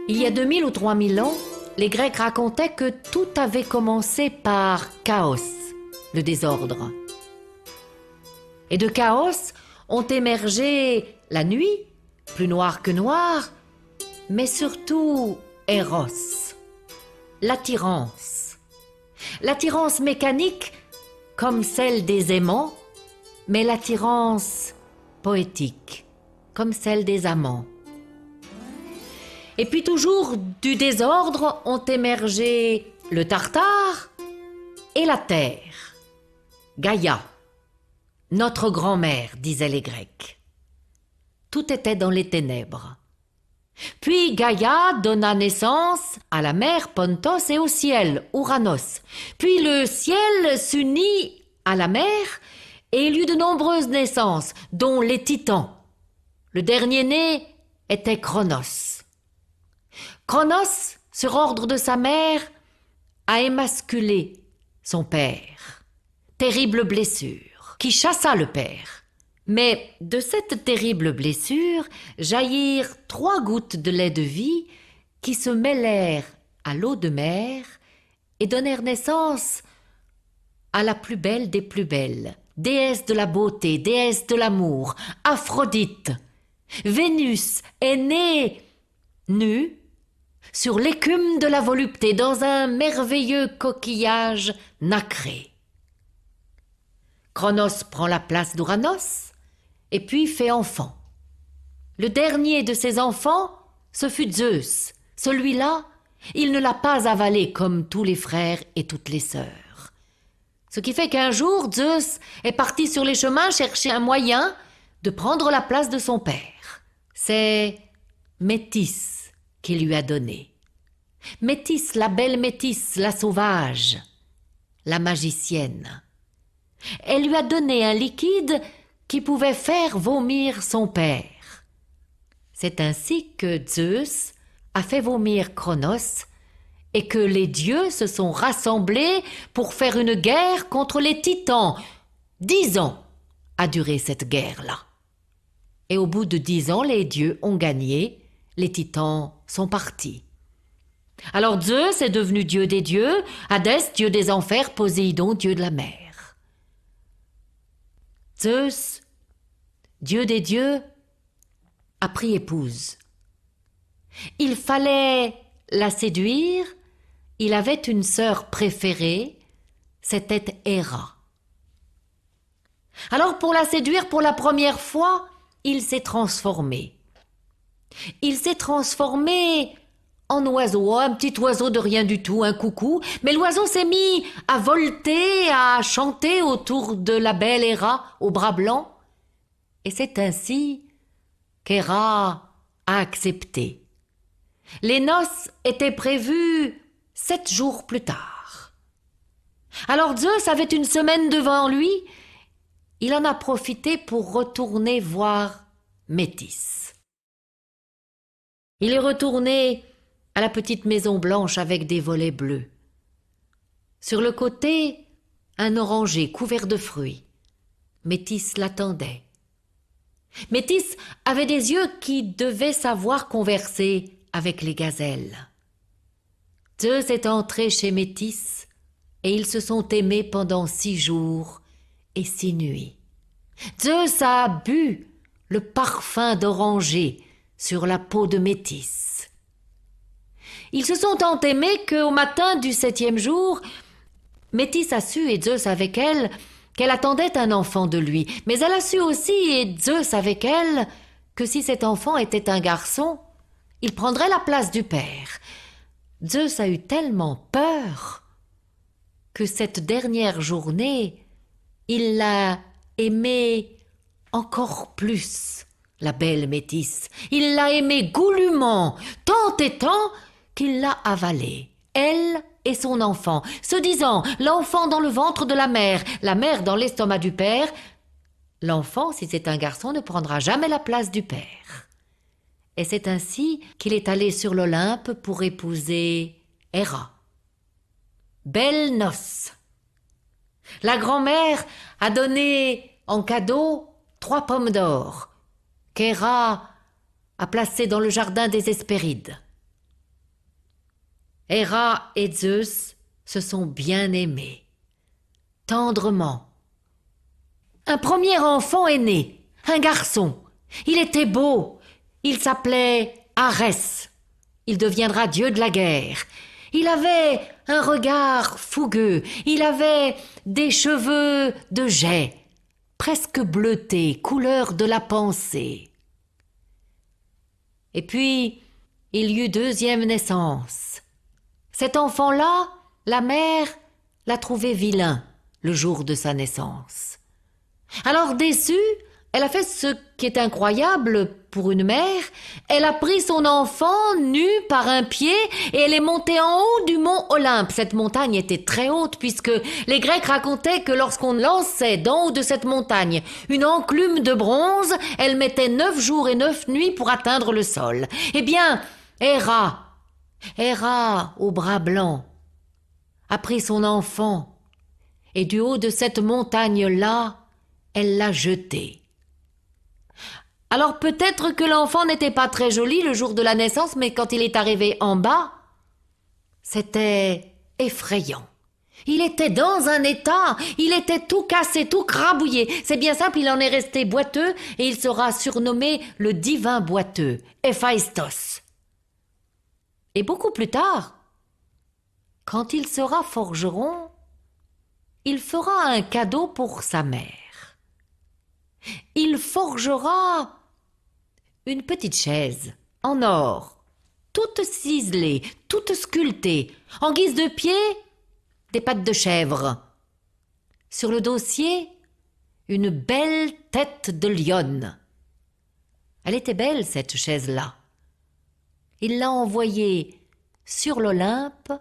Il y a 2000 ou 3000 ans, les Grecs racontaient que tout avait commencé par chaos, le désordre. Et de chaos ont émergé la nuit, plus noire que noire, mais surtout Eros, l'attirance. L'attirance mécanique comme celle des aimants, mais l'attirance poétique comme celle des amants. Et puis toujours du désordre ont émergé le Tartare et la Terre. Gaïa, notre grand-mère, disaient les Grecs. Tout était dans les ténèbres. Puis Gaïa donna naissance à la mer Pontos et au ciel, Ouranos. Puis le ciel s'unit à la mer et il y eut de nombreuses naissances, dont les titans. Le dernier-né était Cronos. Cronos, sur ordre de sa mère, a émasculé son père. Terrible blessure, qui chassa le père. Mais de cette terrible blessure jaillirent 3 gouttes de lait de vie qui se mêlèrent à l'eau de mer et donnèrent naissance à la plus belle des plus belles, déesse de la beauté, déesse de l'amour, Aphrodite. Vénus est née nue sur l'écume de la volupté dans un merveilleux coquillage nacré. Cronos prend la place d'Ouranos et puis fait enfant. Le dernier de ses enfants, ce fut Zeus. Celui-là, il ne l'a pas avalé comme tous les frères et toutes les sœurs. Ce qui fait qu'un jour, Zeus est parti sur les chemins chercher un moyen de prendre la place de son père. C'est Métis qui lui a donné. Métis, la belle Métis, la sauvage, la magicienne. Elle lui a donné un liquide qui pouvait faire vomir son père. C'est ainsi que Zeus a fait vomir Cronos et que les dieux se sont rassemblés pour faire une guerre contre les titans. 10 ans a duré cette guerre-là. Et au bout de 10 ans, les dieux ont gagné, les titans sont partis. Alors Zeus est devenu dieu des dieux, Hadès, dieu des enfers, Poséidon, dieu de la mer. Zeus, dieu des dieux, a pris épouse. Il fallait la séduire, il avait une sœur préférée, c'était Héra. Alors pour la séduire pour la première fois, il s'est transformé. Il s'est transformé en oiseau, un petit oiseau de rien du tout, un coucou, mais l'oiseau s'est mis à volter, à chanter autour de la belle Héra au bras blanc. Et c'est ainsi qu'Héra a accepté. Les noces étaient prévues 7 jours plus tard. Alors Zeus avait une semaine devant lui. Il en a profité pour retourner voir Métis. Il est retourné à la petite maison blanche avec des volets bleus. Sur le côté, un oranger couvert de fruits. Métis l'attendait. Métis avait des yeux qui devaient savoir converser avec les gazelles. Zeus est entré chez Métis et ils se sont aimés pendant 6 jours et 6 nuits. Zeus a bu le parfum d'oranger sur la peau de Métis. Ils se sont tant aimés qu'au matin du 7e jour, Métis a su, et Zeus avec elle, qu'elle attendait un enfant de lui. Mais elle a su aussi, et Zeus avec elle, que si cet enfant était un garçon, il prendrait la place du père. Zeus a eu tellement peur que cette dernière journée, il l'a aimée encore plus, la belle Métis. Il l'a aimée goulûment, tant et tant qu'il l'a avalée, elle et son enfant, se disant l'enfant dans le ventre de la mère dans l'estomac du père. L'enfant, si c'est un garçon, ne prendra jamais la place du père. Et c'est ainsi qu'il est allé sur l'Olympe pour épouser Héra. Belle noce. La grand-mère a donné en cadeau 3 pommes d'or qu'Héra a placées dans le jardin des Hespérides. Héra et Zeus se sont bien aimés, tendrement. Un premier enfant est né, un garçon. Il était beau, il s'appelait Arès. Il deviendra dieu de la guerre. Il avait un regard fougueux, il avait des cheveux de jais, presque bleutés, couleur de la pensée. Et puis, il y eut deuxième naissance. Cet enfant-là, la mère l'a trouvé vilain le jour de sa naissance. Alors déçue, elle a fait ce qui est incroyable pour une mère. Elle a pris son enfant nu par un pied et elle est montée en haut du mont Olympe. Cette montagne était très haute puisque les Grecs racontaient que lorsqu'on lançait d'en haut de cette montagne une enclume de bronze, elle mettait 9 jours et 9 nuits pour atteindre le sol. Eh bien, Héra au bras blanc, a pris son enfant et du haut de cette montagne-là, elle l'a jeté. Alors peut-être que l'enfant n'était pas très joli le jour de la naissance, mais quand il est arrivé en bas, c'était effrayant. Il était dans un état, il était tout cassé, tout crabouillé. C'est bien simple, il en est resté boiteux et il sera surnommé le divin boiteux, Héphaïstos. Et beaucoup plus tard, quand il sera forgeron, il fera un cadeau pour sa mère. Il forgera une petite chaise en or, toute ciselée, toute sculptée, en guise de pied, des pattes de chèvre. Sur le dossier, une belle tête de lionne. Elle était belle, cette chaise-là. Il l'a envoyée sur l'Olympe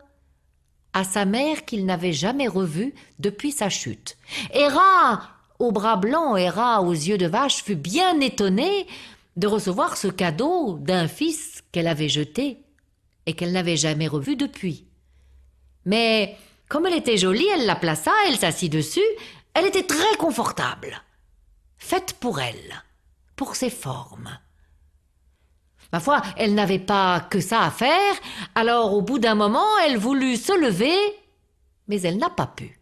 à sa mère qu'il n'avait jamais revue depuis sa chute. Héra, au bras blanc, Héra aux yeux de vache, fut bien étonnée de recevoir ce cadeau d'un fils qu'elle avait jeté et qu'elle n'avait jamais revu depuis. Mais comme elle était jolie, elle la plaça, elle s'assit dessus, elle était très confortable, faite pour elle, pour ses formes. Ma foi, elle n'avait pas que ça à faire, alors au bout d'un moment, elle voulut se lever, mais elle n'a pas pu.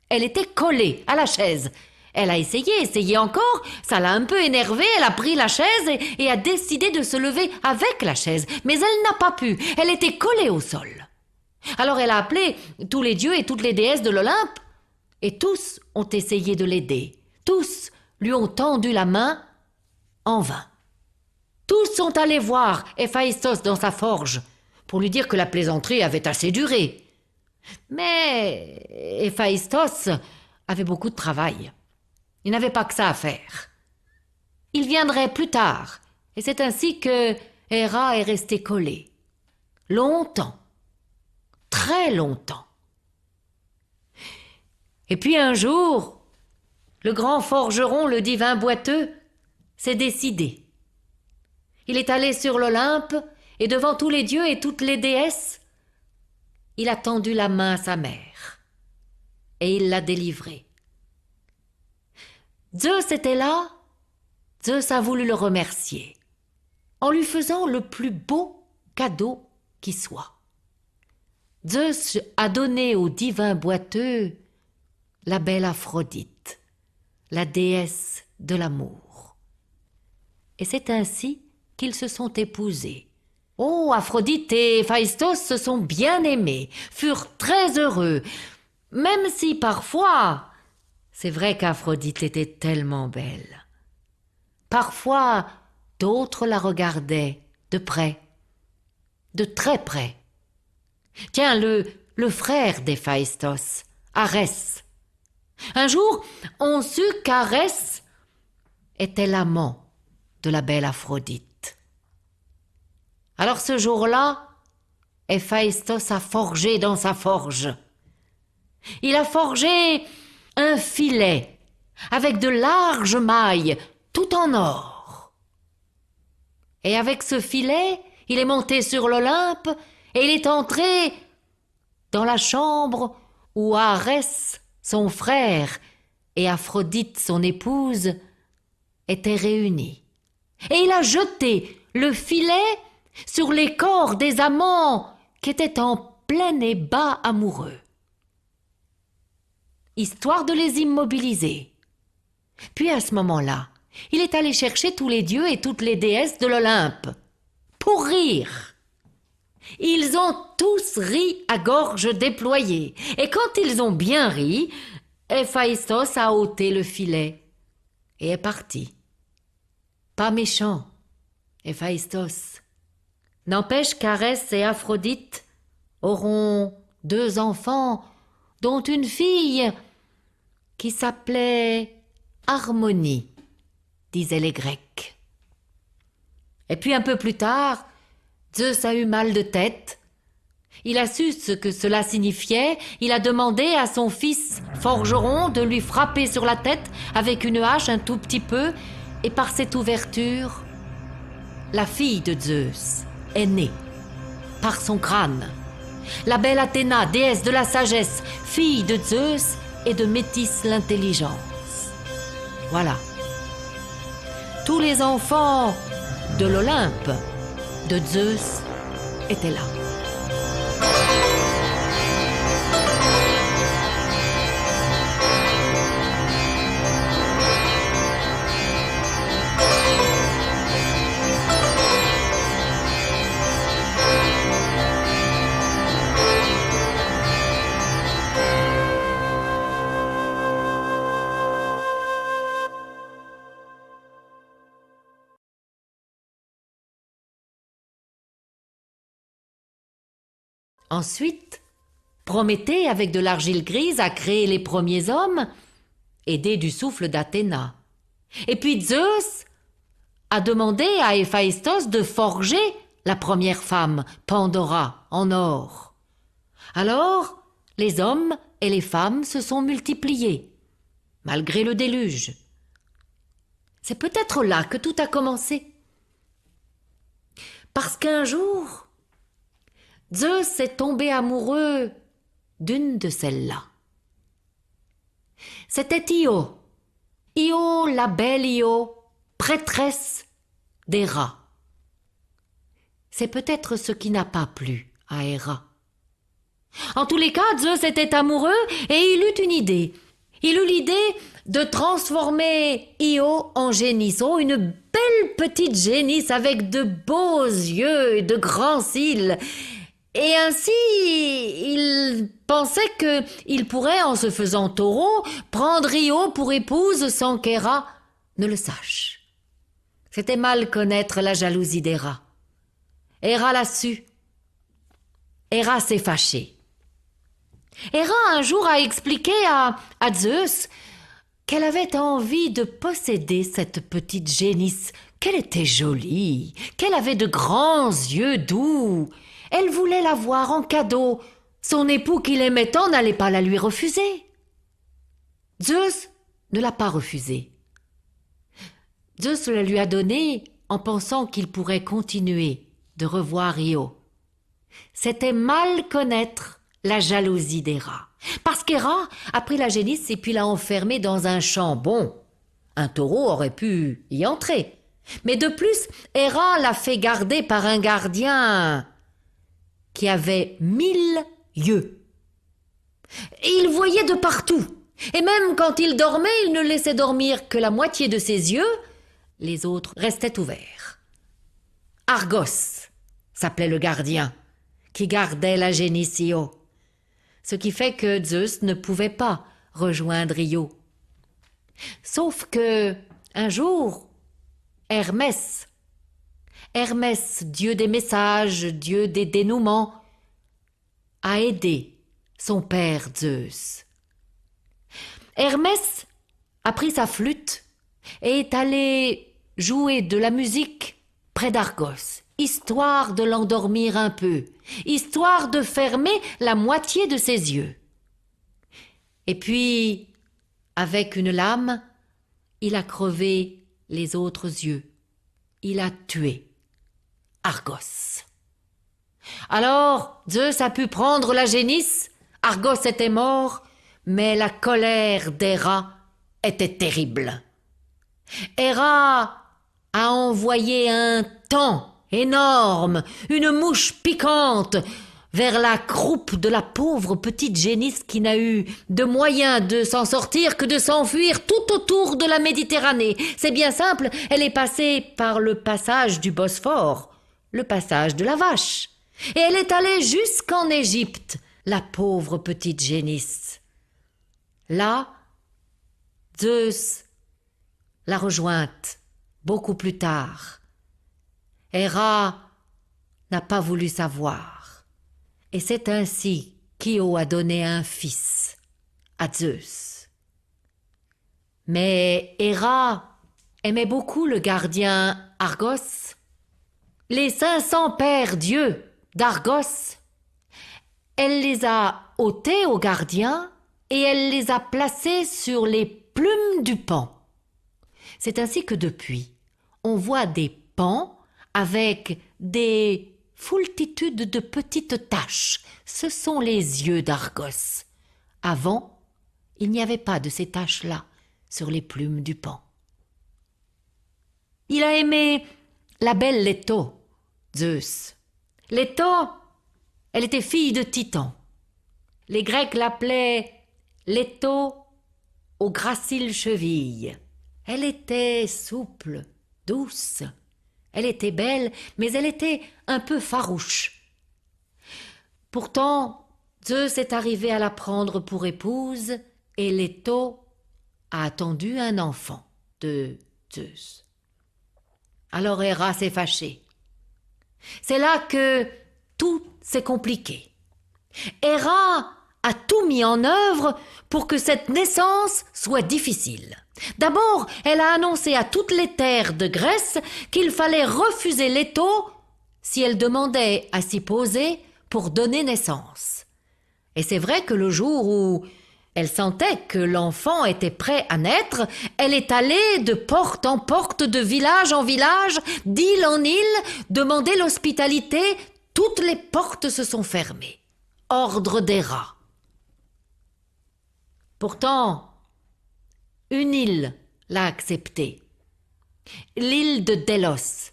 Elle était collée à la chaise. Elle a essayé encore, ça l'a un peu énervée, elle a pris la chaise et a décidé de se lever avec la chaise, mais elle n'a pas pu, elle était collée au sol. Alors elle a appelé tous les dieux et toutes les déesses de l'Olympe, et tous ont essayé de l'aider, tous lui ont tendu la main en vain. Tous sont allés voir Héphaïstos dans sa forge pour lui dire que la plaisanterie avait assez duré. Mais Héphaïstos avait beaucoup de travail. Il n'avait pas que ça à faire. Il viendrait plus tard, et c'est ainsi que Héra est restée collée. Longtemps. Très longtemps. Et puis un jour, le grand forgeron, le divin boiteux, s'est décidé. Il est allé sur l'Olympe, et devant tous les dieux et toutes les déesses, il a tendu la main à sa mère, et il l'a délivrée. Zeus était là, Zeus a voulu le remercier, en lui faisant le plus beau cadeau qui soit. Zeus a donné au divin boiteux la belle Aphrodite, la déesse de l'amour. Et c'est ainsi qu'ils se sont épousés. Oh, Aphrodite et Héphaïstos se sont bien aimés, furent très heureux, même si parfois, c'est vrai qu'Aphrodite était tellement belle. Parfois, d'autres la regardaient de près, de très près. Tiens, le frère d'Héphaïstos, Arès. Un jour, on sut qu'Arès était l'amant de la belle Aphrodite. Alors ce jour-là, Héphaïstos a forgé dans sa forge. Il a forgé un filet avec de larges mailles, tout en or. Et avec ce filet, il est monté sur l'Olympe et il est entré dans la chambre où Arès, son frère, et Aphrodite, son épouse, étaient réunis. Et il a jeté le filet sur les corps des amants qui étaient en plein et bas amoureux, histoire de les immobiliser. Puis à ce moment-là, il est allé chercher tous les dieux et toutes les déesses de l'Olympe, pour rire. Ils ont tous ri à gorge déployée, et quand ils ont bien ri, Héphaïstos a ôté le filet et est parti. Pas méchant, Héphaïstos. N'empêche qu'Arès et Aphrodite auront 2 enfants, dont une fille qui s'appelait Harmonie, disaient les Grecs. Et puis un peu plus tard, Zeus a eu mal de tête. Il a su ce que cela signifiait. Il a demandé à son fils forgeron de lui frapper sur la tête avec une hache un tout petit peu, et par cette ouverture, la fille de Zeus est née, par son crâne. La belle Athéna, déesse de la sagesse, fille de Zeus et de Métis l'intelligence. Voilà. Tous les enfants de l'Olympe de Zeus étaient là. Ensuite, Prométhée, avec de l'argile grise, a créé les premiers hommes, aidé du souffle d'Athéna. Et puis Zeus a demandé à Héphaïstos de forger la première femme, Pandora, en or. Alors, les hommes et les femmes se sont multipliés, malgré le déluge. C'est peut-être là que tout a commencé. Parce qu'un jour, Zeus est tombé amoureux d'une de celles-là. C'était Io. Io, la belle Io, prêtresse d'Héra. C'est peut-être ce qui n'a pas plu à Héra. En tous les cas, Zeus était amoureux et il eut une idée. Il eut l'idée de transformer Io en génisse. Oh, une belle petite génisse avec de beaux yeux et de grands cils. Et ainsi, il pensait qu'il pourrait, en se faisant taureau, prendre Io pour épouse sans qu'Héra ne le sache. C'était mal connaître la jalousie d'Héra. Héra l'a su. Héra s'est fâchée. Héra un jour a expliqué à Zeus qu'elle avait envie de posséder cette petite génisse, qu'elle était jolie, qu'elle avait de grands yeux doux. Elle voulait la voir en cadeau. Son époux qui l'aimait tant n'allait pas la lui refuser. Zeus ne l'a pas refusée. Zeus la lui a donnée en pensant qu'il pourrait continuer de revoir Io. C'était mal connaître la jalousie d'Héra. Parce qu'Héra a pris la génisse et puis l'a enfermée dans un champ. Bon, un taureau aurait pu y entrer. Mais de plus, Héra l'a fait garder par un gardien qui avait 1000 yeux. Il voyait de partout. Et même quand il dormait, il ne laissait dormir que la moitié de ses yeux. Les autres restaient ouverts. Argos s'appelait le gardien qui gardait la génisse Io. Ce qui fait que Zeus ne pouvait pas rejoindre Io. Sauf que, un jour, Hermès, dieu des messages, dieu des dénouements, a aidé son père Zeus. Hermès a pris sa flûte et est allé jouer de la musique près d'Argos, histoire de l'endormir un peu, histoire de fermer la moitié de ses yeux. Et puis, avec une lame, il a crevé les autres yeux. Il a tué Argos. Alors, Zeus a pu prendre la génisse, Argos était mort, mais la colère d'Héra était terrible. Héra a envoyé un taon énorme, une mouche piquante, vers la croupe de la pauvre petite génisse qui n'a eu de moyen de s'en sortir que de s'enfuir tout autour de la Méditerranée. C'est bien simple, elle est passée par le passage du Bosphore, le passage de la Vache, et elle est allée jusqu'en Égypte, la pauvre petite génisse. Là, Zeus l'a rejointe beaucoup plus tard. Héra n'a pas voulu savoir. Et c'est ainsi qu'Io a donné un fils à Zeus. Mais Héra aimait beaucoup le gardien Argos. Les 500 pères dieux d'Argos, elle les a ôtés au gardien et elle les a placés sur les plumes du paon. C'est ainsi que depuis, on voit des paons avec des foultitudes de petites taches. Ce sont les yeux d'Argos. Avant, il n'y avait pas de ces taches-là sur les plumes du paon. Il a aimé la belle Leto, Zeus. Leto, elle était fille de Titan. Les Grecs l'appelaient Leto aux graciles chevilles. Elle était souple, douce. Elle était belle, mais elle était un peu farouche. Pourtant, Zeus est arrivé à la prendre pour épouse et Leto a attendu un enfant de Zeus. Alors Héra s'est fâchée. C'est là que tout s'est compliqué. Héra a tout mis en œuvre pour que cette naissance soit difficile. D'abord, elle a annoncé à toutes les terres de Grèce qu'il fallait refuser Leto si elle demandait à s'y poser pour donner naissance. Et c'est vrai que le jour où elle sentait que l'enfant était prêt à naître, elle est allée de porte en porte, de village en village, d'île en île, demander l'hospitalité. Toutes les portes se sont fermées. Ordre d'Héra. Pourtant, une île l'a accepté. L'île de Délos.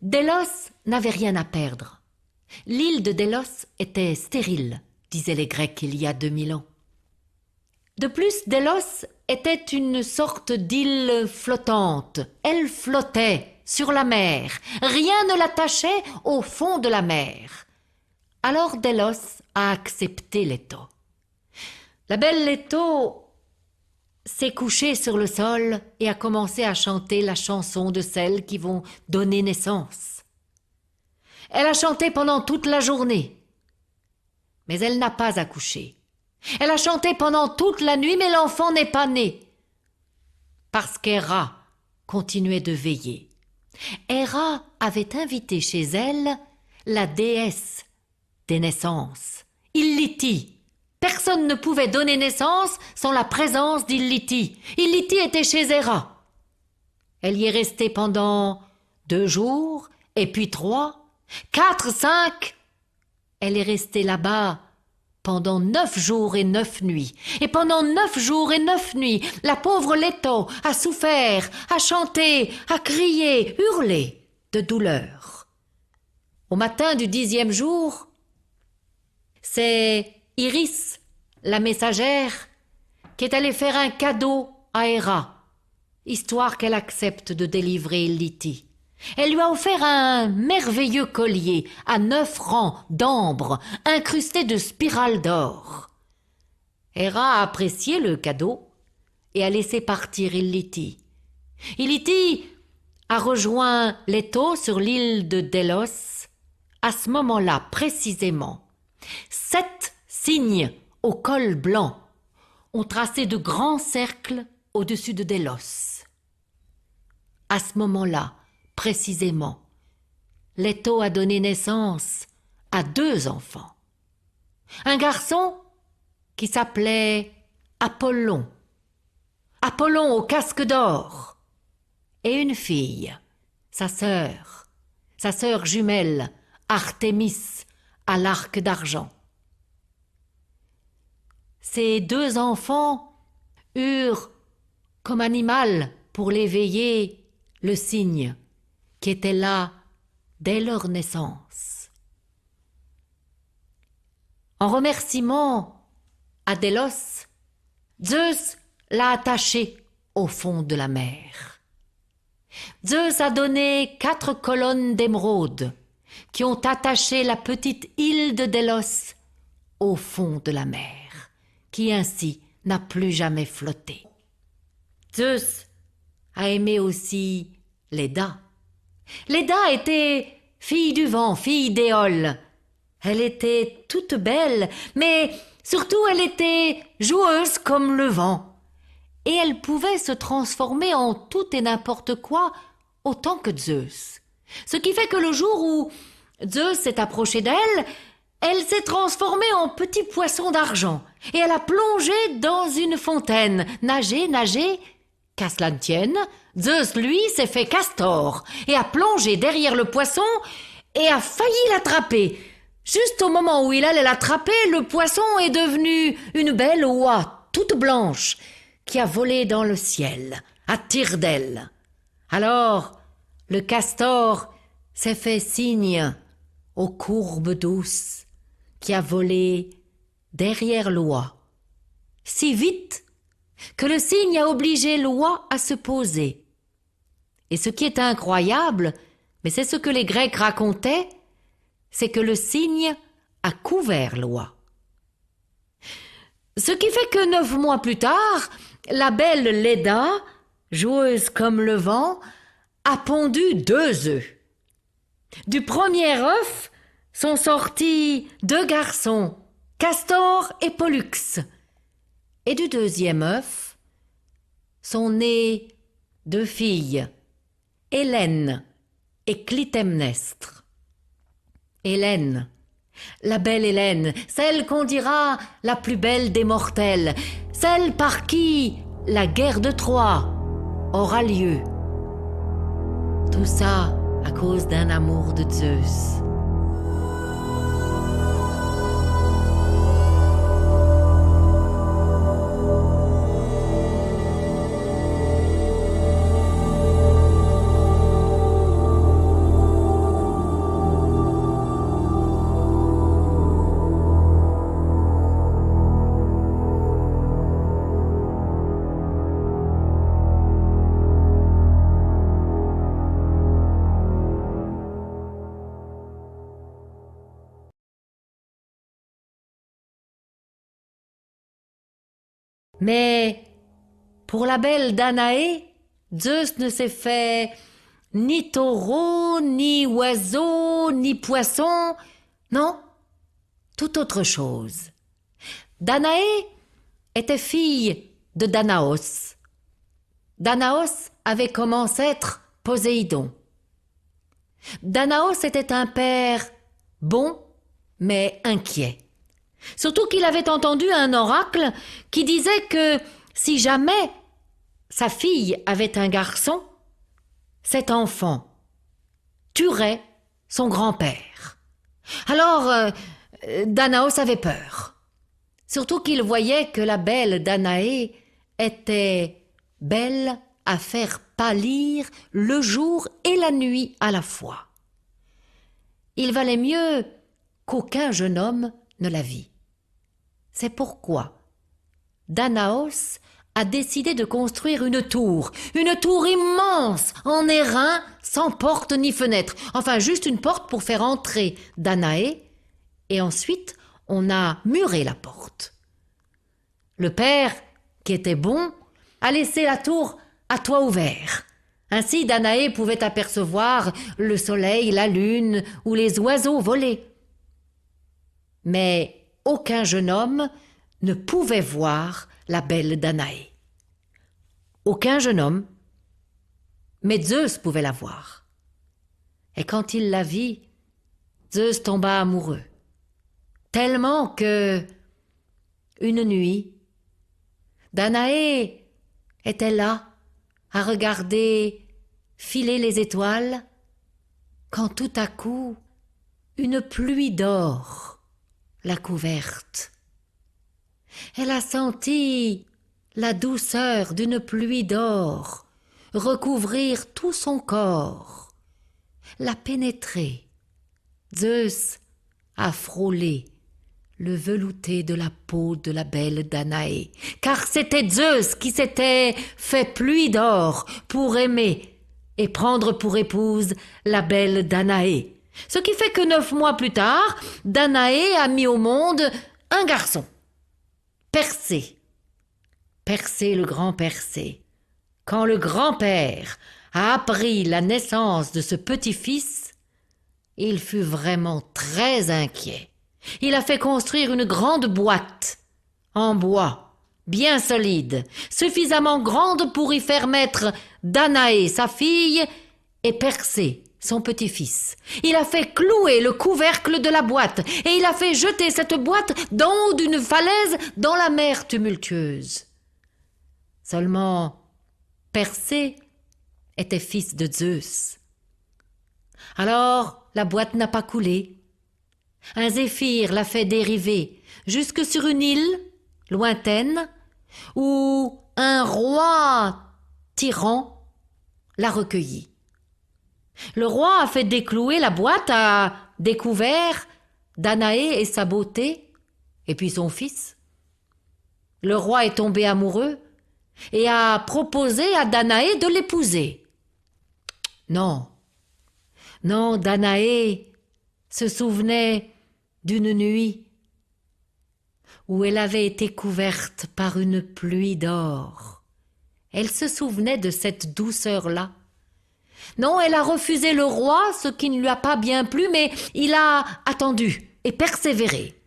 Délos n'avait rien à perdre. L'île de Délos était stérile, disaient les Grecs il y a 2000 ans. De plus, Délos était une sorte d'île flottante. Elle flottait sur la mer. Rien ne l'attachait au fond de la mer. Alors Délos a accepté Leto. La belle Leto s'est couchée sur le sol et a commencé à chanter la chanson de celles qui vont donner naissance. Elle a chanté pendant toute la journée, mais elle n'a pas accouché. Elle a chanté pendant toute la nuit, mais l'enfant n'est pas né, parce qu'Héra continuait de veiller. Héra avait invité chez elle la déesse des naissances, Illiti. Personne ne pouvait donner naissance sans la présence d'Illiti. Illiti était chez Héra. Elle y est restée pendant 2 jours, et puis 3, 4, 5. Elle est restée là-bas pendant 9 jours et 9 nuits. Et pendant 9 jours et 9 nuits, la pauvre Leto a souffert, a chanté, a crié, hurlé de douleur. Au matin du 10e jour, c'est Iris, la messagère, qui est allée faire un cadeau à Héra, histoire qu'elle accepte de délivrer Illiti. Elle lui a offert un merveilleux collier à 9 rangs d'ambre, incrusté de spirales d'or. Héra a apprécié le cadeau et a laissé partir Illiti. Illiti a rejoint Leto sur l'île de Délos. À ce moment-là, précisément, 7 cygnes au col blanc ont tracé de grands cercles au-dessus de Délos. À ce moment-là, précisément, Leto a donné naissance à 2 enfants. Un garçon qui s'appelait Apollon, Apollon au casque d'or, et une fille, sa sœur jumelle, Artémis, à l'arc d'argent. Ces 2 enfants eurent comme animal pour l'éveiller le cygne qui était là dès leur naissance. En remerciement à Délos, Zeus l'a attaché au fond de la mer. Zeus a donné 4 colonnes d'émeraude qui ont attaché la petite île de Délos au fond de la mer, qui ainsi n'a plus jamais flotté. Zeus a aimé aussi Léda. Léda était fille du vent, fille d'Éole. Elle était toute belle, mais surtout elle était joueuse comme le vent. Et elle pouvait se transformer en tout et n'importe quoi autant que Zeus. Ce qui fait que le jour où Zeus s'est approché d'elle, elle s'est transformée en petit poisson d'argent et elle a plongé dans une fontaine, nager, qu'à cela ne tienne, Zeus, lui, s'est fait castor et a plongé derrière le poisson et a failli l'attraper. Juste au moment où il allait l'attraper, le poisson est devenu une belle oie toute blanche qui a volé dans le ciel à tire d'aile. Alors, le castor s'est fait signe aux courbes douces qui a volé derrière l'oie, si vite que le cygne a obligé l'oie à se poser. Et ce qui est incroyable, mais c'est ce que les Grecs racontaient, c'est que le cygne a couvert l'oie. Ce qui fait que 9 mois plus tard, la belle Léda, joueuse comme le vent, a pondu 2 œufs. Du premier œuf sont sortis 2 garçons, Castor et Pollux. Et du deuxième œuf sont nées 2 filles, Hélène et Clytemnestre. Hélène, la belle Hélène, celle qu'on dira la plus belle des mortelles, celle par qui la guerre de Troie aura lieu. Tout ça à cause d'un amour de Zeus. Mais pour la belle Danaé, Zeus ne s'est fait ni taureau, ni oiseau, ni poisson, non, tout autre chose. Danaé était fille de Danaos. Danaos avait comme ancêtre Poséidon. Danaos était un père bon, mais inquiet. Surtout qu'il avait entendu un oracle qui disait que si jamais sa fille avait un garçon, cet enfant tuerait son grand-père. Alors, Danaos avait peur. Surtout qu'il voyait que la belle Danaé était belle à faire pâlir le jour et la nuit à la fois. Il valait mieux qu'aucun jeune homme ne la vît. C'est pourquoi Danaos a décidé de construire une tour immense, en airain, sans porte ni fenêtre. Enfin, juste une porte pour faire entrer Danaé, et ensuite on a muré la porte. Le père, qui était bon, a laissé la tour à toit ouvert. Ainsi Danaé pouvait apercevoir le soleil, la lune ou les oiseaux voler. Mais aucun jeune homme ne pouvait voir la belle Danaé. Aucun jeune homme, mais Zeus pouvait la voir. Et quand il la vit, Zeus tomba amoureux. Tellement que, une nuit, Danaé était là, à regarder filer les étoiles, quand tout à coup, une pluie d'or la couverte. Elle a senti la douceur d'une pluie d'or recouvrir tout son corps, la pénétrer. Zeus a frôlé le velouté de la peau de la belle Danaé, car c'était Zeus qui s'était fait pluie d'or pour aimer et prendre pour épouse la belle Danaé. Ce qui fait que 9 mois plus tard, Danaé a mis au monde un garçon, Persée. Persée, le grand Persée. Quand le grand-père a appris la naissance de ce petit-fils, il fut vraiment très inquiet. Il a fait construire une grande boîte en bois, bien solide, suffisamment grande pour y faire mettre Danaé, sa fille, et Persée, son petit-fils. Il a fait clouer le couvercle de la boîte et il a fait jeter cette boîte d'en haut d'une falaise dans la mer tumultueuse. Seulement, Persée était fils de Zeus. Alors, la boîte n'a pas coulé. Un zéphyr l'a fait dériver jusque sur une île lointaine où un roi tyran l'a recueilli. Le roi a fait déclouer la boîte, a découvert Danaé et sa beauté, et puis son fils. Le roi est tombé amoureux et a proposé à Danaé de l'épouser. Non, Danaé se souvenait d'une nuit où elle avait été couverte par une pluie d'or. Elle se souvenait de cette douceur-là. Non, elle a refusé le roi, ce qui ne lui a pas bien plu, mais il a attendu et persévéré.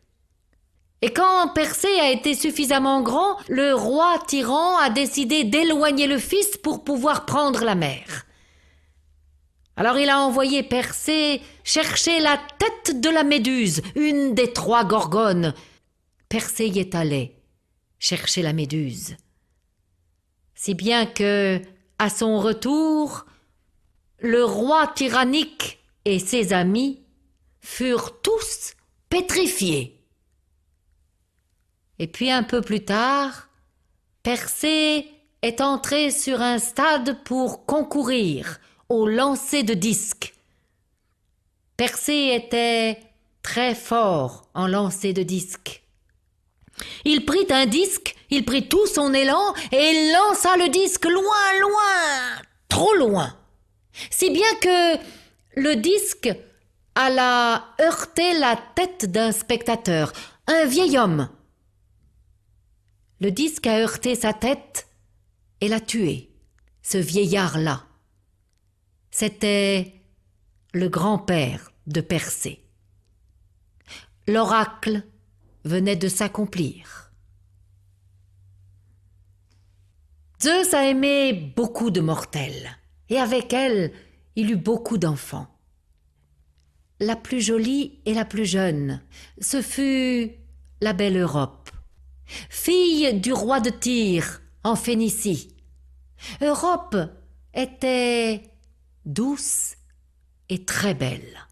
Et quand Persée a été suffisamment grand, le roi tyran a décidé d'éloigner le fils pour pouvoir prendre la mer. Alors il a envoyé Persée chercher la tête de la Méduse, une des 3 gorgones. Persée y est allé chercher la Méduse. Si bien que, à son retour, le roi tyrannique et ses amis furent tous pétrifiés. Et puis un peu plus tard, Persée est entré sur un stade pour concourir au lancer de disques. Persée était très fort en lancer de disques. Il prit un disque, il prit tout son élan et il lança le disque loin, loin, trop loin. Si bien que le disque alla heurter la tête d'un spectateur, un vieil homme. Le disque a heurté sa tête et l'a tué, ce vieillard-là. C'était le grand-père de Persée. L'oracle venait de s'accomplir. Zeus a aimé beaucoup de mortels, et avec elle, il eut beaucoup d'enfants. La plus jolie et la plus jeune, ce fut la belle Europe, fille du roi de Tyr en Phénicie. Europe était douce et très belle.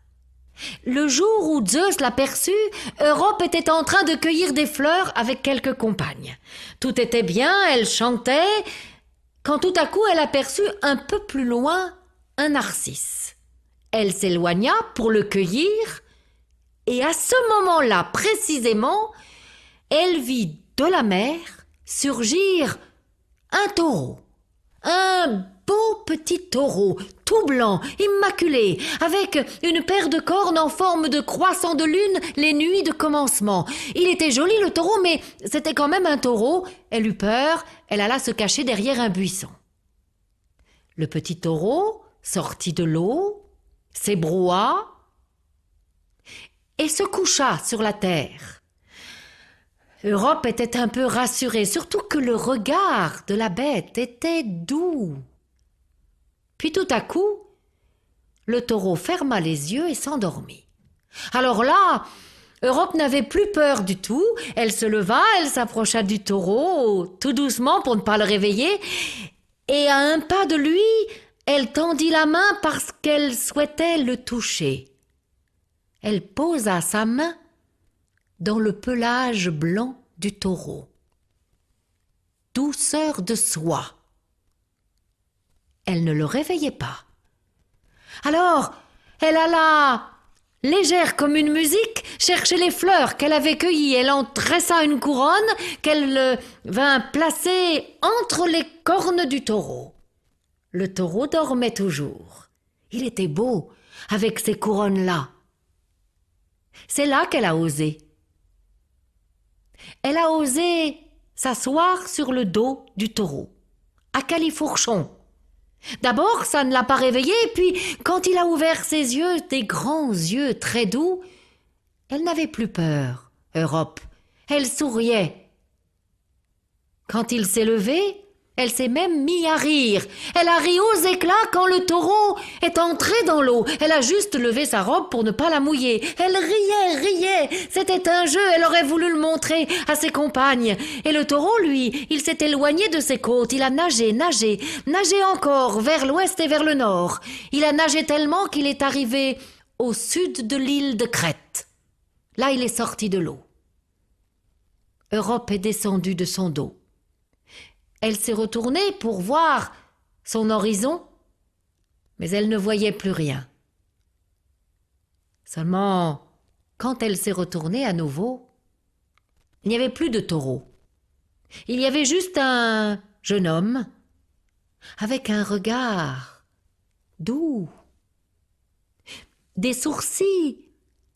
Le jour où Zeus l'aperçut, Europe était en train de cueillir des fleurs avec quelques compagnes. Tout était bien, elle chantait, quand tout à coup elle aperçut un peu plus loin un narcisse. Elle s'éloigna pour le cueillir, et à ce moment-là précisément, elle vit de la mer surgir un taureau. Un beau petit taureau, tout blanc, immaculé, avec une paire de cornes en forme de croissant de lune les nuits de commencement. Il était joli le taureau, mais c'était quand même un taureau. Elle eut peur, elle alla se cacher derrière un buisson. Le petit taureau sortit de l'eau, s'ébroua et se coucha sur la terre. Europe était un peu rassurée, surtout que le regard de la bête était doux. Puis tout à coup, le taureau ferma les yeux et s'endormit. Alors là, Europe n'avait plus peur du tout. Elle se leva, elle s'approcha du taureau, tout doucement pour ne pas le réveiller, et à un pas de lui, elle tendit la main parce qu'elle souhaitait le toucher. Elle posa sa main dans le pelage blanc du taureau. Douceur de soie. Elle ne le réveillait pas. Alors, elle alla légère comme une musique, cherchait les fleurs qu'elle avait cueillies. Elle en tressa une couronne qu'elle vint placer entre les cornes du taureau. Le taureau dormait toujours. Il était beau avec ces couronnes-là. C'est là qu'elle a osé. Elle a osé s'asseoir sur le dos du taureau, à califourchon. D'abord, ça ne l'a pas réveillé, puis quand il a ouvert ses yeux, des grands yeux très doux, elle n'avait plus peur, Europe. Elle souriait. Quand il s'est levé, elle s'est même mise à rire. Elle a ri aux éclats quand le taureau est entré dans l'eau. Elle a juste levé sa robe pour ne pas la mouiller. Elle riait. C'était un jeu, elle aurait voulu le montrer à ses compagnes. Et le taureau, lui, il s'est éloigné de ses côtes. Il a nagé encore, vers l'ouest et vers le nord. Il a nagé tellement qu'il est arrivé au sud de l'île de Crète. Là, il est sorti de l'eau. Europe est descendue de son dos. Elle s'est retournée pour voir son horizon, mais elle ne voyait plus rien. Seulement, quand elle s'est retournée à nouveau, il n'y avait plus de taureau. Il y avait juste un jeune homme avec un regard doux, des sourcils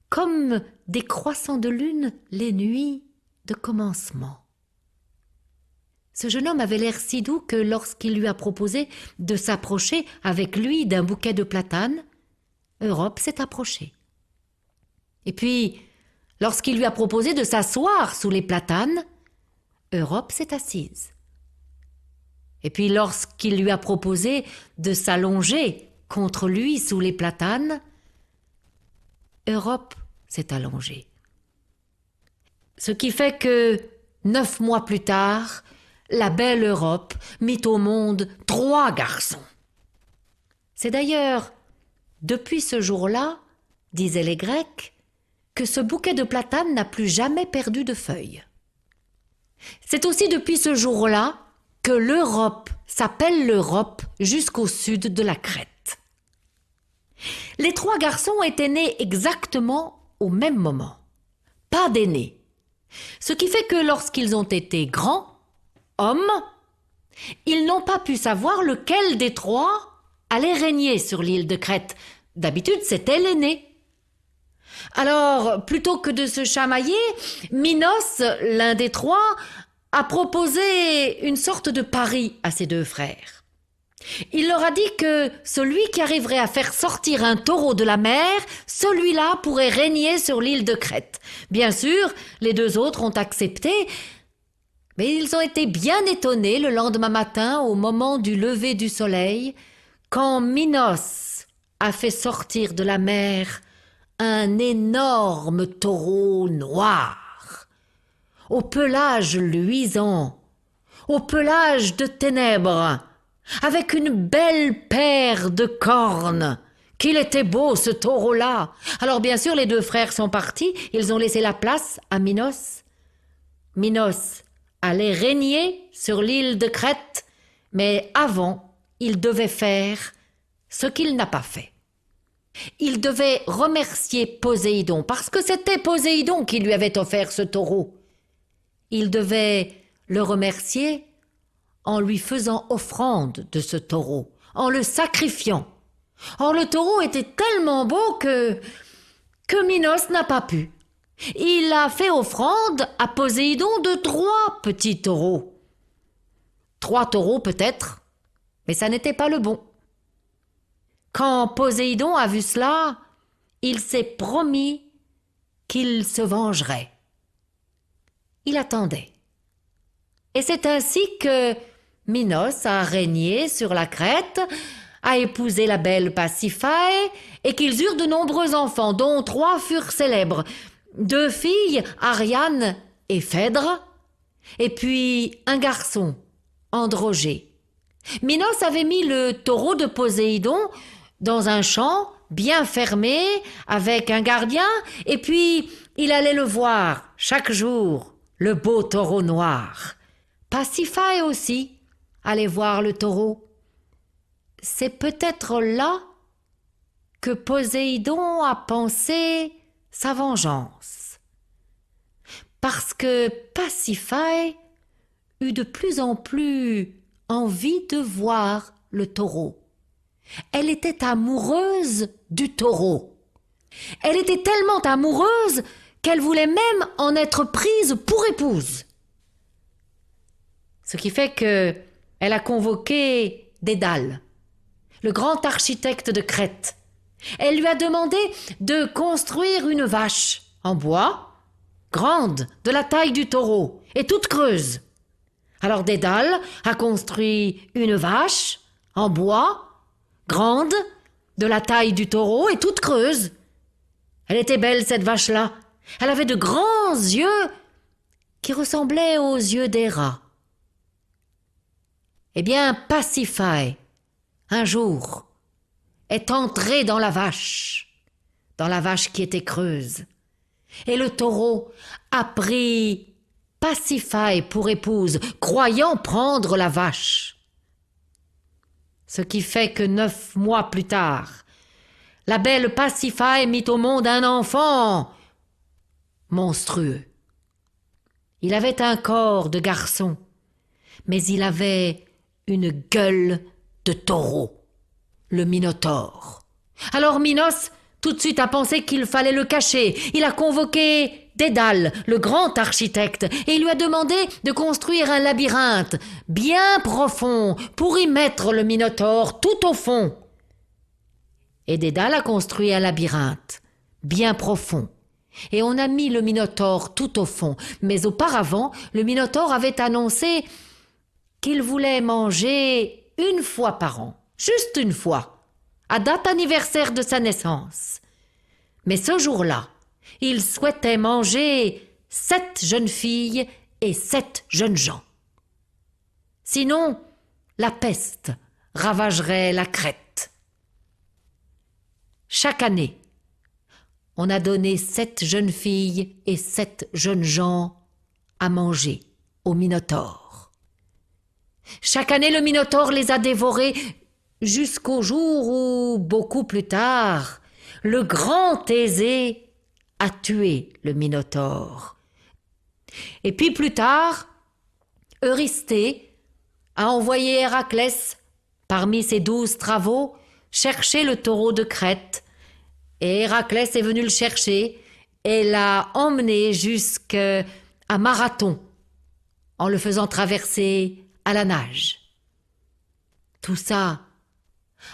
comme des croissants de lune les nuits de commencement. Ce jeune homme avait l'air si doux que lorsqu'il lui a proposé de s'approcher avec lui d'un bouquet de platanes, Europe s'est approchée. Et puis, lorsqu'il lui a proposé de s'asseoir sous les platanes, Europe s'est assise. Et puis, lorsqu'il lui a proposé de s'allonger contre lui sous les platanes, Europe s'est allongée. Ce qui fait que, 9 mois plus tard, la belle Europe mit au monde 3 garçons. C'est d'ailleurs depuis ce jour-là, disaient les Grecs, que ce bouquet de platanes n'a plus jamais perdu de feuilles. C'est aussi depuis ce jour-là que l'Europe s'appelle l'Europe jusqu'au sud de la Crète. Les 3 garçons étaient nés exactement au même moment, pas d'aînés. Ce qui fait que lorsqu'ils ont été grands, hommes, ils n'ont pas pu savoir lequel des 3 allait régner sur l'île de Crète. D'habitude, c'était l'aîné. Alors, plutôt que de se chamailler, Minos, l'un des 3, a proposé une sorte de pari à ses 2 frères. Il leur a dit que celui qui arriverait à faire sortir un taureau de la mer, celui-là pourrait régner sur l'île de Crète. Bien sûr, les 2 autres ont accepté, mais ils ont été bien étonnés le lendemain matin, au moment du lever du soleil, quand Minos a fait sortir de la mer un énorme taureau noir, au pelage luisant, au pelage de ténèbres, avec une belle paire de cornes. Qu'il était beau, ce taureau-là! Alors bien sûr, les 2 frères sont partis, ils ont laissé la place à Minos. Minos allait régner sur l'île de Crète, mais avant, il devait faire ce qu'il n'a pas fait. Il devait remercier Poséidon, parce que c'était Poséidon qui lui avait offert ce taureau. Il devait le remercier en lui faisant offrande de ce taureau, en le sacrifiant. Or, le taureau était tellement beau que Minos n'a pas pu. Il a fait offrande à Poséidon de 3 petits taureaux. 3 taureaux peut-être, mais ça n'était pas le bon. Quand Poséidon a vu cela, il s'est promis qu'il se vengerait. Il attendait. Et c'est ainsi que Minos a régné sur la Crète, a épousé la belle Pasiphae, et qu'ils eurent de nombreux enfants, dont 3 furent célèbres. 2 filles, Ariane et Phèdre, et puis un garçon, Androgée. Minos avait mis le taureau de Poséidon dans un champ bien fermé, avec un gardien, et puis il allait le voir chaque jour, le beau taureau noir. Pasiphae aussi allait voir le taureau. C'est peut-être là que Poséidon a pensé sa vengeance. Parce que Pasiphae eut de plus en plus envie de voir le taureau. Elle était amoureuse du taureau. Elle était tellement amoureuse qu'elle voulait même en être prise pour épouse. Ce qui fait qu'elle a convoqué Dédale, le grand architecte de Crète. Elle lui a demandé de construire une vache en bois, grande, de la taille du taureau, et toute creuse. Alors Dédale a construit une vache en bois, grande, de la taille du taureau et toute creuse. Elle était belle, cette vache-là. Elle avait de grands yeux qui ressemblaient aux yeux des rats. Eh bien, Pasiphae, un jour, est entrée dans la vache qui était creuse. Et le taureau a pris Pasiphae pour épouse, croyant prendre la vache. Ce qui fait que 9 mois plus tard, la belle Pasiphae mit au monde un enfant monstrueux. Il avait un corps de garçon, mais il avait une gueule de taureau, le Minotaure. Alors Minos, tout de suite, a pensé qu'il fallait le cacher. Il a convoqué Dédale, le grand architecte, et il lui a demandé de construire un labyrinthe bien profond pour y mettre le Minotaure tout au fond. Et Dédale a construit un labyrinthe bien profond. Et on a mis le Minotaure tout au fond. Mais auparavant, le Minotaure avait annoncé qu'il voulait manger 1 fois par an, juste 1 fois, à date anniversaire de sa naissance. Mais ce jour-là, il souhaitait manger 7 jeunes filles et 7 jeunes gens. Sinon, la peste ravagerait la Crète. Chaque année, on a donné 7 jeunes filles et 7 jeunes gens à manger au Minotaure. Chaque année, le Minotaure les a dévorés jusqu'au jour où, beaucoup plus tard, le grand Thésée a tué le Minotaure. Et puis plus tard, Eurysthée a envoyé Héraclès, parmi ses 12 travaux, chercher le taureau de Crète. Et Héraclès est venu le chercher et l'a emmené jusqu'à Marathon, en le faisant traverser à la nage. Tout ça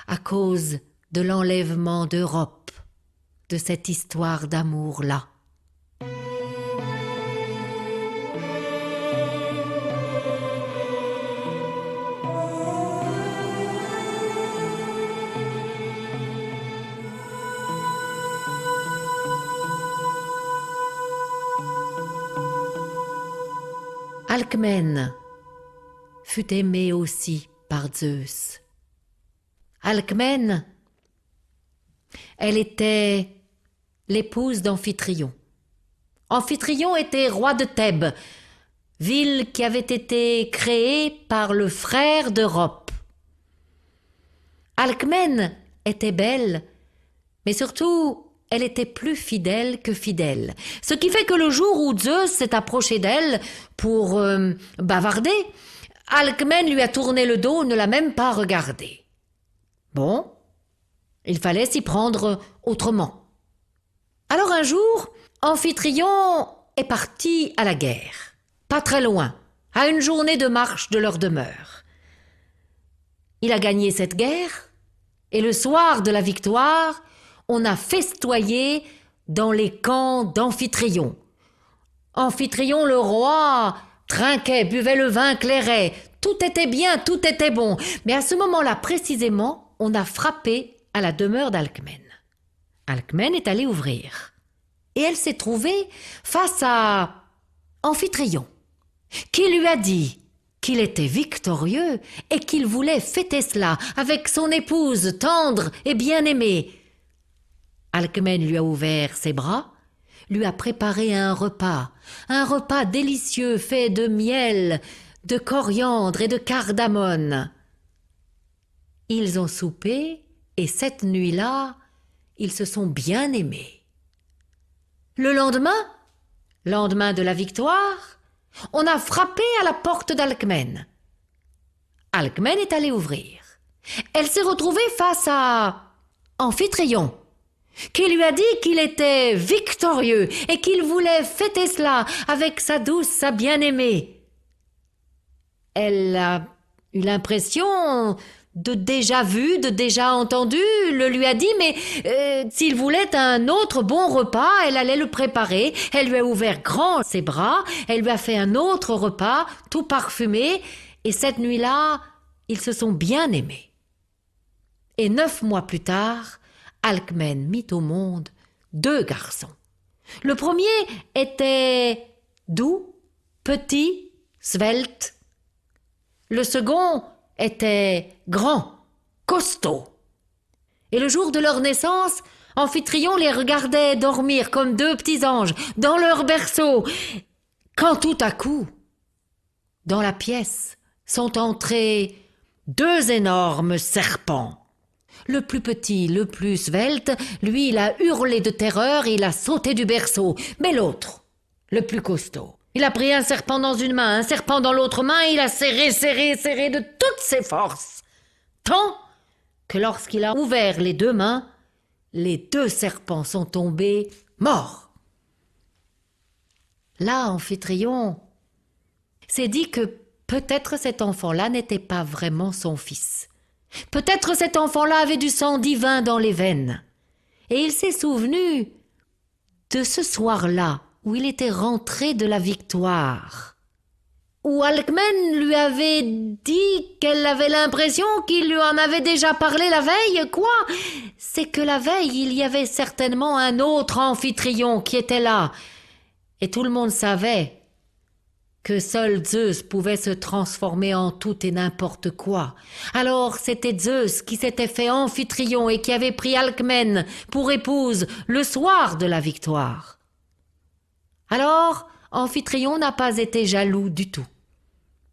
à cause de l'enlèvement d'Europe, de cette histoire d'amour-là. Alcmène fut aimée aussi par Zeus. Alcmène, elle était l'épouse d'Amphitryon. Amphitryon était roi de Thèbes, ville qui avait été créée par le frère d'Europe. Alcmène était belle, mais surtout elle était plus fidèle que fidèle. Ce qui fait que le jour où Zeus s'est approché d'elle pour bavarder, Alcmène lui a tourné le dos, ne l'a même pas regardé. Bon, il fallait s'y prendre autrement. Alors un jour, Amphitryon est parti à la guerre, pas très loin, à 1 journée de marche de leur demeure. Il a gagné cette guerre, et le soir de la victoire, on a festoyé dans les camps d'Amphitryon. Amphitryon, le roi, trinquait, buvait le vin clairet. Tout était bien, tout était bon. Mais à ce moment-là, précisément, on a frappé à la demeure d'Alcmène. Alcmène est allée ouvrir. Et elle s'est trouvée face à Amphitryon, qui lui a dit qu'il était victorieux et qu'il voulait fêter cela avec son épouse tendre et bien-aimée. Alcmène lui a ouvert ses bras, lui a préparé un repas délicieux fait de miel, de coriandre et de cardamone. Ils ont soupé et cette nuit-là, ils se sont bien aimés. Le lendemain de la victoire, on a frappé à la porte d'Alcmène. Alcmène est allée ouvrir. Elle s'est retrouvée face à Amphitryon, qui lui a dit qu'il était victorieux et qu'il voulait fêter cela avec sa douce, sa bien-aimée. Elle a eu l'impression de déjà vu, de déjà entendu, le lui a dit, mais s'il voulait un autre bon repas, elle allait le préparer. Elle lui a ouvert grand ses bras, elle lui a fait un autre repas, tout parfumé, et cette nuit-là, ils se sont bien aimés. Et 9 mois plus tard, Alcmène mit au monde 2 garçons. Le premier était doux, petit, svelte. Le second était grand, costaud. Et le jour de leur naissance, Amphitryon les regardait dormir comme 2 petits anges dans leur berceau, quand tout à coup, dans la pièce, sont entrés 2 énormes serpents. Le plus petit, le plus svelte, lui, il a hurlé de terreur et il a sauté du berceau. Mais l'autre, le plus costaud, il a pris un serpent dans une main, un serpent dans l'autre main, et il a serré de toutes ses forces. Tant que lorsqu'il a ouvert les 2 mains, les 2 serpents sont tombés morts. Là, Amphitryon s'est dit que peut-être cet enfant-là n'était pas vraiment son fils. Peut-être cet enfant-là avait du sang divin dans les veines. Et il s'est souvenu de ce soir-là où il était rentré de la victoire, où Alcmène lui avait dit qu'elle avait l'impression qu'il lui en avait déjà parlé la veille. Quoi? C'est que la veille, il y avait certainement un autre Amphitryon qui était là. Et tout le monde savait que seul Zeus pouvait se transformer en tout et n'importe quoi. Alors c'était Zeus qui s'était fait Amphitryon et qui avait pris Alcmène pour épouse le soir de la victoire. Alors Amphitryon n'a pas été jaloux du tout,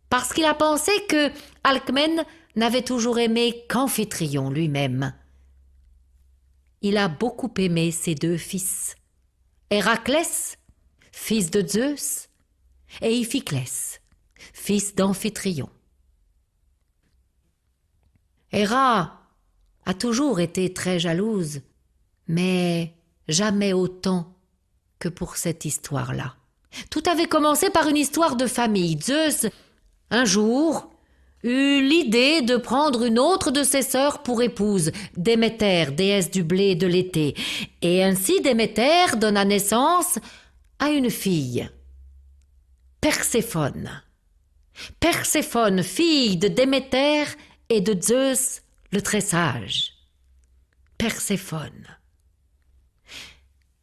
parce qu'il a pensé que Alcmène n'avait toujours aimé qu'Amphitryon lui-même. Il a beaucoup aimé ses 2 fils, Héraclès, fils de Zeus, et Iphiclès, fils d'Amphitryon. Héra a toujours été très jalouse, mais jamais autant que pour cette histoire-là. Tout avait commencé par une histoire de famille. Zeus, un jour, eut l'idée de prendre une autre de ses sœurs pour épouse, Déméter, déesse du blé et de l'été. Et ainsi Déméter donna naissance à une fille, Perséphone. Perséphone, fille de Déméter et de Zeus, le très sage. Perséphone.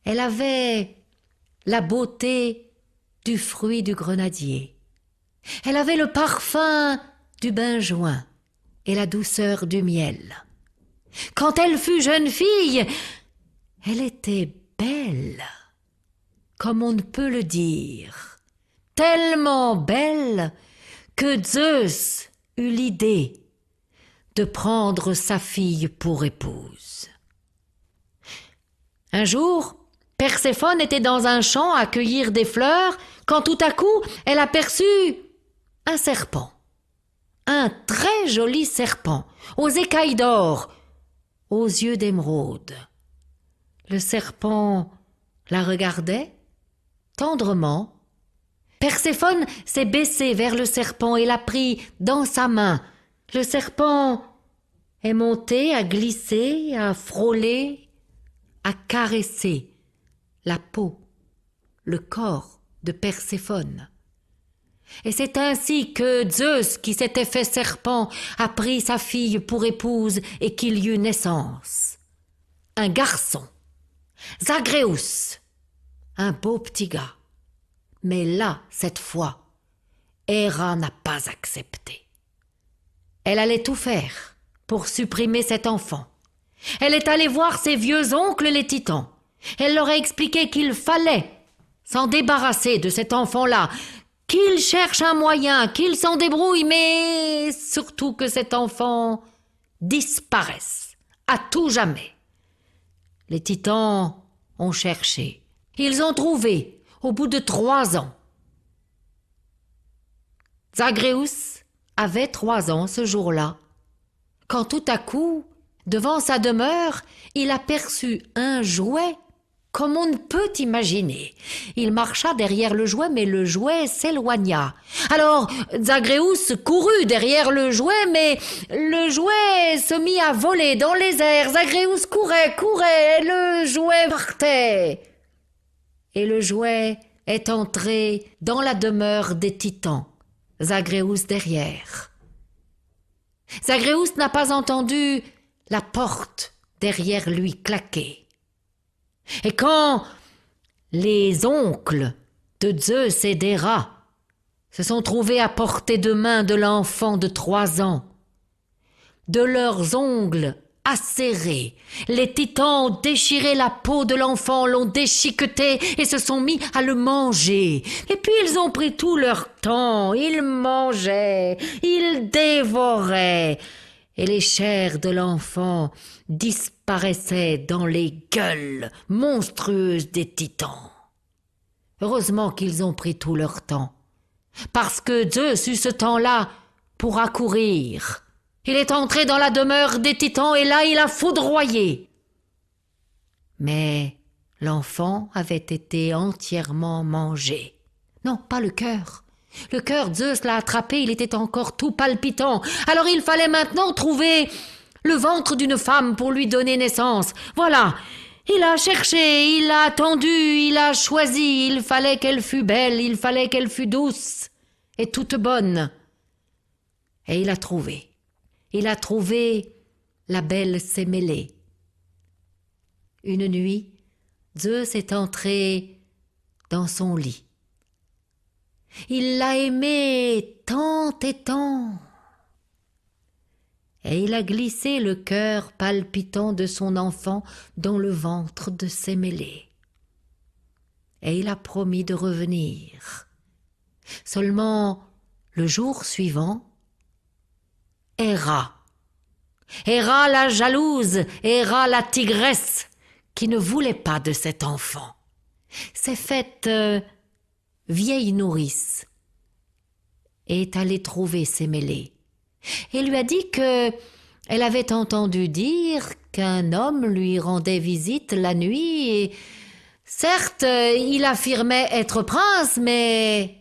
Elle avait la beauté du fruit du grenadier. Elle avait le parfum du benjoin et la douceur du miel. Quand elle fut jeune fille, elle était belle, comme on ne peut le dire. Tellement belle que Zeus eut l'idée de prendre sa fille pour épouse. Un jour, Perséphone était dans un champ à cueillir des fleurs quand tout à coup elle aperçut un serpent. Un très joli serpent, aux écailles d'or, aux yeux d'émeraude. Le serpent la regardait tendrement. Perséphone s'est baissée vers le serpent et l'a pris dans sa main. Le serpent est monté, a glissé, a frôlé, a caressé la peau, le corps de Perséphone. Et c'est ainsi que Zeus, qui s'était fait serpent, a pris sa fille pour épouse et qu'il y eut naissance. Un garçon, Zagréus, un beau petit gars. Mais là, cette fois, Héra n'a pas accepté. Elle allait tout faire pour supprimer cet enfant. Elle est allée voir ses vieux oncles les titans. Elle leur a expliqué qu'il fallait s'en débarrasser de cet enfant-là, qu'il cherche un moyen, qu'il s'en débrouille, mais surtout que cet enfant disparaisse à tout jamais. Les titans ont cherché. Ils ont trouvé, au bout de 3 ans. Zagreus avait 3 ans ce jour-là, quand tout à coup, devant sa demeure, il aperçut un jouet comme on ne peut imaginer. Il marcha derrière le jouet, mais le jouet s'éloigna. Alors Zagreus courut derrière le jouet, mais le jouet se mit à voler dans les airs. Zagreus courait, et le jouet partait. Et le jouet est entré dans la demeure des titans, Zagreus derrière. Zagreus n'a pas entendu la porte derrière lui claquer. Et quand les oncles de Zeus et d'Héra se sont trouvés à portée de main de l'enfant de 3 ans, de leurs ongles acérés, les titans ont déchiré la peau de l'enfant, l'ont déchiqueté et se sont mis à le manger. Et puis ils ont pris tout leur temps, ils mangeaient, ils dévoraient. Et les chairs de l'enfant disparaissaient dans les gueules monstrueuses des titans. Heureusement qu'ils ont pris tout leur temps, parce que Zeus eut ce temps-là pour accourir. Il est entré dans la demeure des titans et là il a foudroyé. Mais l'enfant avait été entièrement mangé. Non, pas le cœur. Le cœur, Zeus l'a attrapé, il était encore tout palpitant. Alors il fallait maintenant trouver le ventre d'une femme pour lui donner naissance. Voilà, il a cherché, il a attendu, il a choisi. Il fallait qu'elle fût belle, il fallait qu'elle fût douce et toute bonne. Et il a trouvé. Il a trouvé la belle Sémélé. Une nuit, Zeus est entré dans son lit. Il l'a aimée tant et tant. Et il a glissé le cœur palpitant de son enfant dans le ventre de Sémélé. Et il a promis de revenir. Seulement, le jour suivant, Héra la jalouse, Héra la tigresse, qui ne voulait pas de cet enfant, s'est faite vieille nourrice et est allée trouver Sémélé et lui a dit que elle avait entendu dire qu'un homme lui rendait visite la nuit et certes il affirmait être prince, mais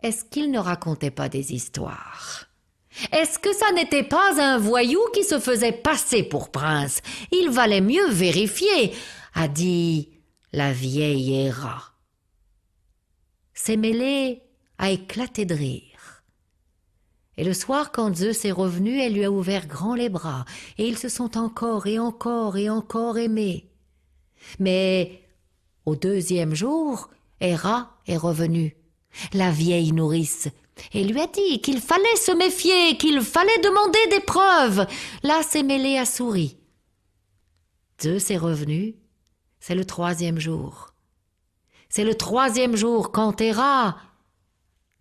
est-ce qu'il ne racontait pas des histoires? Est-ce que ça n'était pas un voyou qui se faisait passer pour prince? Il valait mieux vérifier, a dit la vieille Héra. Sémélé a éclaté de rire. Et le soir, quand Zeus est revenu, elle lui a ouvert grand les bras, et ils se sont encore et encore et encore aimés. Mais au 2e jour, Héra est revenue, la vieille nourrice, et lui a dit qu'il fallait se méfier, qu'il fallait demander des preuves. Là, Sémélé a souri. Zeus est revenu, c'est le 3e jour. C'est le 3e jour quand Héra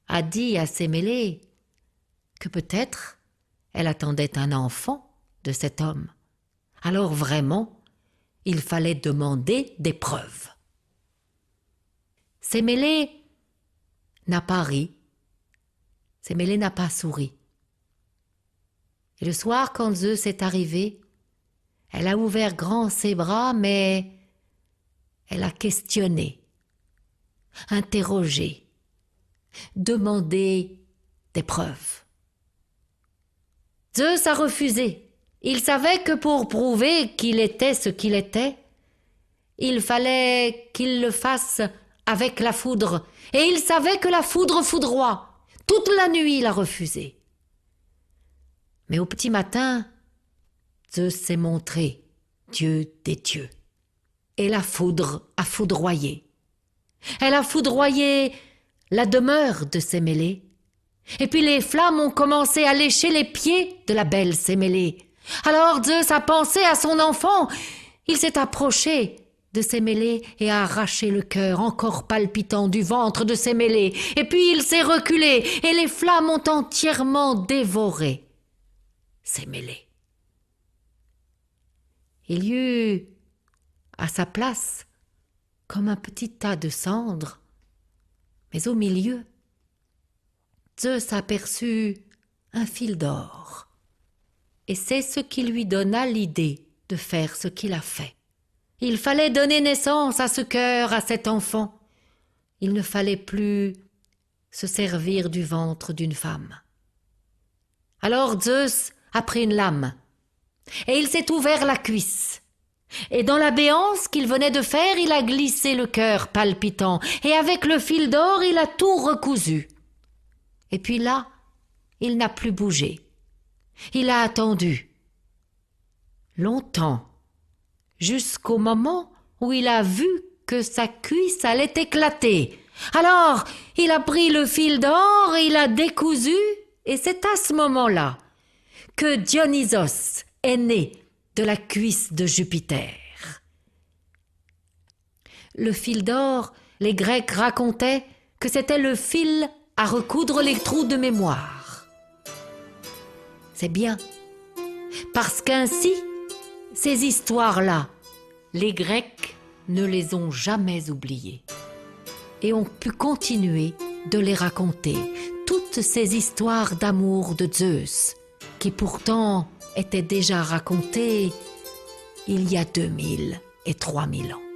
a dit à Sémélé que peut-être elle attendait un enfant de cet homme. Alors vraiment, il fallait demander des preuves. Sémélé n'a pas ri, Sémélé n'a pas souri. Et le soir, quand Zeus est arrivé, elle a ouvert grand ses bras, mais elle a questionné, interrogé, demandé des preuves. Zeus a refusé. Il savait que pour prouver qu'il était ce qu'il était, il fallait qu'il le fasse avec la foudre. Et il savait que la foudre foudroie. Toute la nuit, il a refusé. Mais au petit matin, Zeus s'est montré Dieu des dieux. Et la foudre a foudroyé. Elle a foudroyé la demeure de Sémélé. Et puis les flammes ont commencé à lécher les pieds de la belle Sémélé. Alors Zeus a pensé à son enfant. Il s'est approché de Sémélé et a arraché le cœur encore palpitant du ventre de Sémélé. Et puis il s'est reculé et les flammes ont entièrement dévoré Sémélé. Il y eut à sa place comme un petit tas de cendres. Mais au milieu, Zeus aperçut un fil d'or. Et c'est ce qui lui donna l'idée de faire ce qu'il a fait. Il fallait donner naissance à ce cœur, à cet enfant. Il ne fallait plus se servir du ventre d'une femme. Alors Zeus a pris une lame et il s'est ouvert la cuisse. Et dans la béance qu'il venait de faire, il a glissé le cœur palpitant et avec le fil d'or, il a tout recousu. Et puis là, il n'a plus bougé. Il a attendu. Longtemps, jusqu'au moment où il a vu que sa cuisse allait éclater. Alors, il a pris le fil d'or, il a décousu, et c'est à ce moment-là que Dionysos est né de la cuisse de Jupiter. Le fil d'or, les Grecs racontaient que c'était le fil à recoudre les trous de mémoire. C'est bien, parce qu'ainsi, ces histoires-là, les Grecs ne les ont jamais oubliées et ont pu continuer de les raconter, toutes ces histoires d'amour de Zeus, qui pourtant étaient déjà racontées il y a 2000 et 3000 ans.